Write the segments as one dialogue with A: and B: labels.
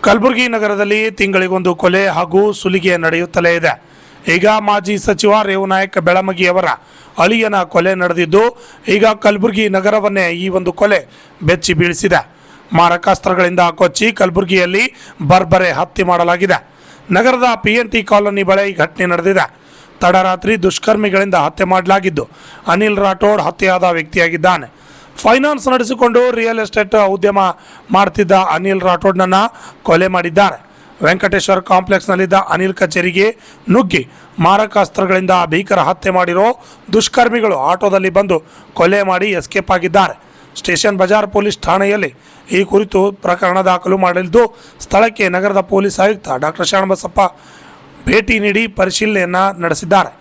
A: ಕಲಬುರಗಿ ನಗರದಲ್ಲಿ ತಿಂಗಳಿಗೊಂದು ಕೊಲೆ ಹಾಗೂ ಸುಲಿಗೆ ನಡೆಯುತ್ತಲೇ ಇದೆ. ಈಗ ಮಾಜಿ ಸಚಿವ ರೇವನಾಯಕ್ ಬೆಳಮಗಿಯವರ ಅಳಿಯನ ಕೊಲೆ ನಡೆದಿದ್ದು, ಈಗ ಕಲಬುರಗಿ ನಗರವನ್ನೇ ಈ ಒಂದು ಕೊಲೆ ಬೆಚ್ಚಿ ಬೀಳಿಸಿದೆ. ಮಾರಕಾಸ್ತ್ರಗಳಿಂದ ಕೊಚ್ಚಿ ಕಲಬುರಗಿಯಲ್ಲಿ ಬರ್ಬರೆ ಹತ್ಯೆ ಮಾಡಲಾಗಿದೆ. ನಗರದ PNT ಕಾಲೋನಿ ಬಳಿ ಈ ಘಟನೆ ನಡೆದಿದೆ. ತಡರಾತ್ರಿ ದುಷ್ಕರ್ಮಿಗಳಿಂದ ಹತ್ಯೆ ಮಾಡಲಾಗಿದ್ದು, ಅನಿಲ್ ರಾಠೋಡ್ ಹತ್ಯೆಯಾದ ವ್ಯಕ್ತಿಯಾಗಿದ್ದಾನೆ. ಫೈನಾನ್ಸ್ ನಡೆಸಿಕೊಂಡು ರಿಯಲ್ ಎಸ್ಟೇಟ್ ಉದ್ಯಮ ಮಾಡ್ತಿದ್ದ ಅನಿಲ್ ರಾಠೋಡ್ನನ್ನು ಕೊಲೆ ಮಾಡಿದ್ದಾರೆ. ವೆಂಕಟೇಶ್ವರ ಕಾಂಪ್ಲೆಕ್ಸ್ನಲ್ಲಿದ್ದ ಅನಿಲ್ ಕಚೇರಿಗೆ ನುಗ್ಗಿ ಮಾರಕಾಸ್ತ್ರಗಳಿಂದ ಭೀಕರ ಹತ್ಯೆ ಮಾಡಿರೋ ದುಷ್ಕರ್ಮಿಗಳು ಆಟೋದಲ್ಲಿ ಬಂದು ಕೊಲೆ ಮಾಡಿ ಎಸ್ಕೇಪ್ ಆಗಿದ್ದಾರೆ. ಸ್ಟೇಷನ್ ಬಜಾರ್ ಪೊಲೀಸ್ ಠಾಣೆಯಲ್ಲಿ ಈ ಕುರಿತು ಪ್ರಕರಣ ದಾಖಲು ಮಾಡಲಿದ್ದು, ಸ್ಥಳಕ್ಕೆ ನಗರದ ಪೊಲೀಸ್ ಆಯುಕ್ತ ಡಾಕ್ಟರ್ ಶರಣಬಸಪ್ಪ ಭೇಟಿ ನೀಡಿ ಪರಿಶೀಲನೆಯನ್ನು ನಡೆಸಿದ್ದಾರೆ.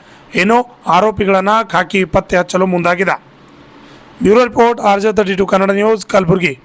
A: ಇನ್ನು ಆರೋಪಿಗಳನ್ನು ಖಾಕಿ ಪತ್ತೆ ಹಚ್ಚಲು ಮುಂದಾಗಿದೆ. Bureau report RJ32 Kannada news, Kalaburagi.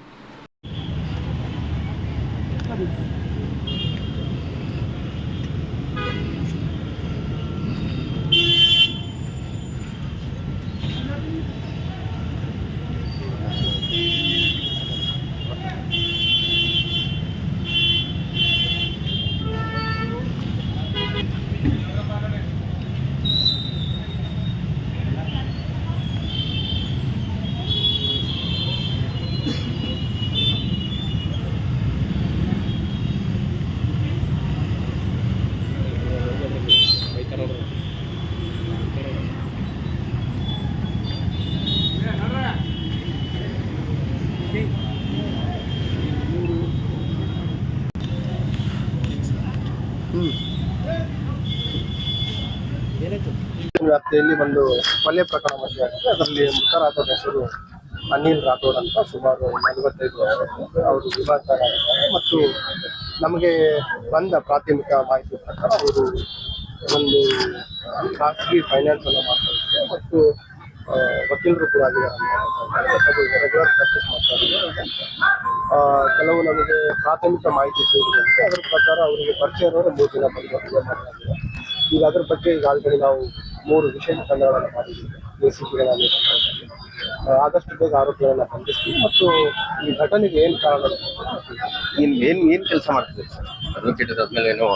B: ವ್ಯಾಪ್ತಿಯಲ್ಲಿ ಒಂದು ಕೊಲೆ ಪ್ರಕರಣ ಮಧ್ಯೆ ಆಗಿದೆ. ಅದರಲ್ಲಿ ಮೃತರಾದ ಹೆಸರು ಅನಿಲ್ ರಾಠೋಡ್ ಅಂತ, ಸುಮಾರು 45 ವರ್ಷ. ಅವರು ವಿವಾಹಿತರಾಗಿದ್ದಾರೆ ಮತ್ತು ನಮಗೆ ಬಂದ ಪ್ರಾಥಮಿಕ ಮಾಹಿತಿ ಪ್ರಕಾರ ಅವರು ಒಂದು ಖಾಸಗಿ ಫೈನಾನ್ಸ್ ಅನ್ನು ಮಾಡ್ತಾ ಇದ್ದಾರೆ ಮತ್ತು ವಕೀಲರು ಕೂಡ ಆಗಿದ್ದಾರೆ. ರೆಗ್ಯುಲರ್ ಪ್ರಾಕ್ಟೀಸ್ ಮಾಡ್ತಾ ಇದ್ದಾರೆ. ಕೆಲವು ನಮಗೆ ಪ್ರಾಥಮಿಕ ಮಾಹಿತಿ ಸಿಗುತ್ತದೆ. ಅದರ ಪ್ರಕಾರ ಅವರಿಗೆ ಪರಿಚಯ ಇರೋರು 3 ದಿನ ಬಂದು ಮಾಡಲಾಗಿದೆ. ಈಗ ಅದ್ರ ಬಗ್ಗೆ ಈಗಾಗಲೇ ನಾವು 3 ವಿಶೇಷ ತಂಡಗಳನ್ನು ಮಾಡಿದ್ದೀವಿ. ACPಗಳಲ್ಲಿ ಆದಷ್ಟು ಬೇಗ ಆರೋಪಿಗಳನ್ನು ಬಂಧಿಸ್ತೀವಿ ಮತ್ತು ಈ ಘಟನೆಗೆ ಏನು ಕಾರಣ,
C: ಏನ್ ಕೆಲಸ ಮಾಡ್ತಿದ್ದೀರಿ ಸರ್? ಅಡ್ವೊಕೇಟ್ ಆದ್ಮೇಲೆ ಏನೋ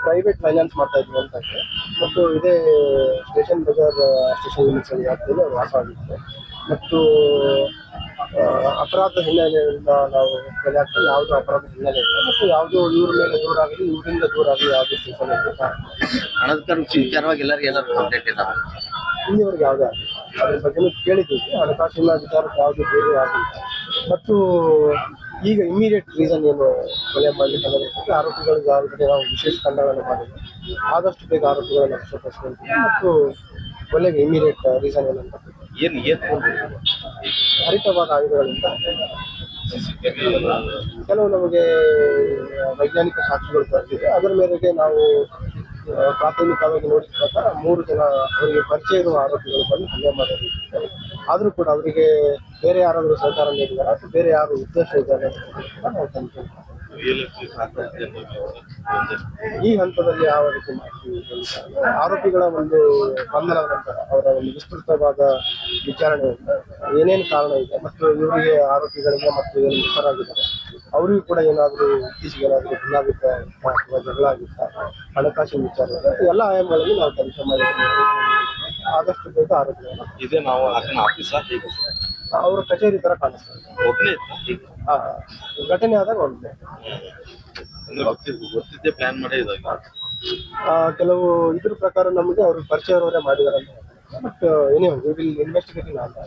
B: ಪ್ರೈವೇಟ್ ಫೈನಾನ್ಸ್ ಮಾಡ್ತಾ ಇದ್ವಿ ಅಂತ ಮತ್ತು ಇದೇ ಸ್ಟೇಷನ್ ಬಜಾರ್ ಸ್ಟೇಷನ್ ಲಿಮಿಟ್ಸ್ ವ್ಯಾಪ್ತಿಯಲ್ಲಿ ಅವರು ವಾಸ ಆಗಿದ್ದಾರೆ ಮತ್ತು ಅಪರಾಧ ಹಿನ್ನೆಲೆಯಿಂದ ನಾವು ಕೊಲೆ ಆಗ್ತದೆ. ಯಾವುದೋ ಅಪರಾಧ ಹಿನ್ನೆಲೆ ಇಲ್ಲ ಮತ್ತು ಯಾವುದೋ ಇವ್ರ ಮೇಲೆ ದೂರ ಆಗಲಿ, ಇವರಿಂದ ದೂರ ಆಗಲಿ ಯಾವುದೇ ಸ್ಟೇಷನ್
C: ಹಣದ ವಿಚಾರವಾಗಿ ಎಲ್ಲರಿಗೂ ಏನಾದ್ರು ಕಂಪ್ಲೇಂಟ್ ಇಲ್ಲ
B: ಇಲ್ಲಿವರೆಗೆ ಯಾವುದೇ ಆಗಲಿ. ಅದ್ರ ಬಗ್ಗೆನೂ ಕೇಳಿದ್ದೀವಿ. ಹಣಕಾಸಿನ ವಿಚಾರಕ್ಕೆ ಯಾವುದೇ ಬೇರೆ ಆಗಿಲ್ಲ ಮತ್ತು ಈಗ ಇಮಿಡಿಯೇಟ್ ರೀಸನ್ ಏನು ಕೊಲೆ ಮಾಡಲಿಕ್ಕೆ ಅನ್ನೋದಕ್ಕೆ ಆರೋಪಿಗಳಿಗೆ ಆಲ್ರೆಡಿ ನಾವು ವಿಶೇಷ ತಂಡಗಳನ್ನು ಮಾಡಿದ್ವಿ. ಆದಷ್ಟು ಬೇಗ ಆರೋಪಿಗಳನ್ನು ವಶಪಡಿಸ್ಕೊಳ್ತೀವಿ ಮತ್ತು ಕೊಲೆಗೆ ಇಮಿಡಿಯೇಟ್ ರೀಸನ್ ಏನಂತ ಹರಿತವಾದ ಆಯುಧಗಳಿಂದ ಕೆಲವು ನಮಗೆ ವೈಜ್ಞಾನಿಕ ಸಾಕ್ಷಿಗಳು ಬರ್ತಿದೆ. ಅದರ ಮೇರೆಗೆ ನಾವು ಪ್ರಾಥಮಿಕವಾಗಿ ನೋಡಿದ ಪ್ರಕಾರ 3 ಜನ ಅವರಿಗೆ ಪರಿಚಯ ಇರುವ ಆರೋಪಿಗಳು ಬಂದು ಹಲ್ಲೆ ಮಾಡಿದ್ದಾರೆ. ಆದರೂ ಕೂಡ ಅವರಿಗೆ ಬೇರೆ ಯಾರಾದರೂ ಸಹಕಾರ ನೀಡಿದ್ದಾರೆ ಅಥವಾ ಬೇರೆ ಯಾರು ಉದ್ದೇಶ ಇದ್ದಾರೆ ನಾವು ತನಿಖೆ ಈ ಹಂತದಲ್ಲಿ ಯಾವ ರೀತಿ ಮಾಡ್ತೀವಿ. ಆರೋಪಿಗಳ ಒಂದು ಬಂಧನದ ನಂತರ ಅವರ ಒಂದು ವಿಸ್ತೃತವಾದ ವಿಚಾರಣೆ ಏನೇನು ಕಾರಣ ಇದೆ ಮತ್ತು ಇವರಿಗೆ ಆರೋಪಿಗಳಿಗೆ ಮತ್ತು ಏನು ಮುಖರಾಗಿದ್ದಾರೆ ಅವರಿಗೂ ಕೂಡ ಏನಾದರೂ ಇತ್ತೀಚೆಗೆ ಏನಾದರೂ ಭಿನ್ನಾಭಿಪ್ರಾಯ ಅಥವಾ ಜಗಳ ಆಗಿತ್ತ, ಹಣಕಾಸಿನ ವಿಚಾರ ಎಲ್ಲ ಆಯಾಮಗಳಲ್ಲಿ ನಾವು ತನಿಖೆ ಮಾಡಿದ್ದೀವಿ. ಆದಷ್ಟು ಬೇಗ ಆರೋಪಿಗಳನ್ನು
C: ಇದೆ ನಾವು ಆಫೀಸ್
B: ಅವರ ಕಚೇರಿ ತರ ಕಾಣಿಸ್ತಾರೆ. ಘಟನೆ ಆದಾಗ ಒಳ್ಳೆ
C: ಗೊತ್ತಿದ್ದೆ ಪ್ಲಾನ್ ಮಾಡಿ
B: ಕೆಲವು ಇದ್ರ ಪ್ರಕಾರ ನಮಗೆ ಅವ್ರಿಗೆ ಪರಿಚಯ ಇರೋರೇ ಮಾಡಿದಾರೆ ಅಂತ. ಬಟ್ ಏನೇ ವಿಲ್ ಇನ್ವೆಸ್ಟಿಗೇಟಿಂಗ್ ಅಂತ